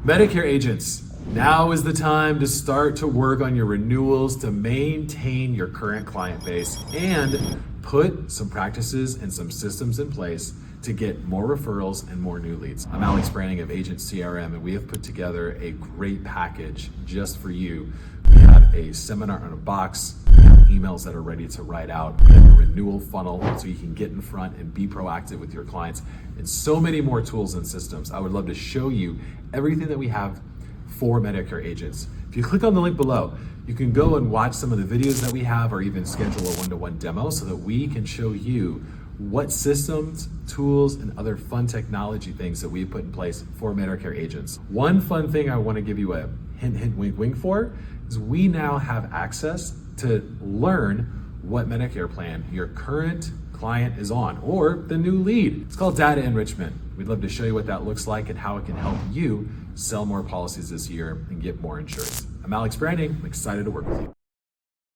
Medicare agents, now is the time to start to work on your renewals to maintain your current client base and put some practices and some systems in place to get more referrals and more new leads. I'm Alex Branning of Agent CRM, and we have put together a great package just for you. We have a seminar on a box, we have emails that are ready to write out, we have a renewal funnel so you can get in front and be proactive with your clients, and so many more tools and systems. I would love to show you everything that we have for Medicare agents. If you click on the link below, you can go and watch some of the videos that we have or even schedule a one-to-one demo so that we can show you what systems, tools, and other fun technology things that we've put in place for Medicare agents. One fun thing I want to give you a hint, wink, wink for is we now have access to learn what Medicare plan your current client is on or the new lead. It's called data enrichment. We'd love to show you what that looks like and how it can help you sell more policies this year and get more insurance. I'm Alex Branning. I'm excited to work with you.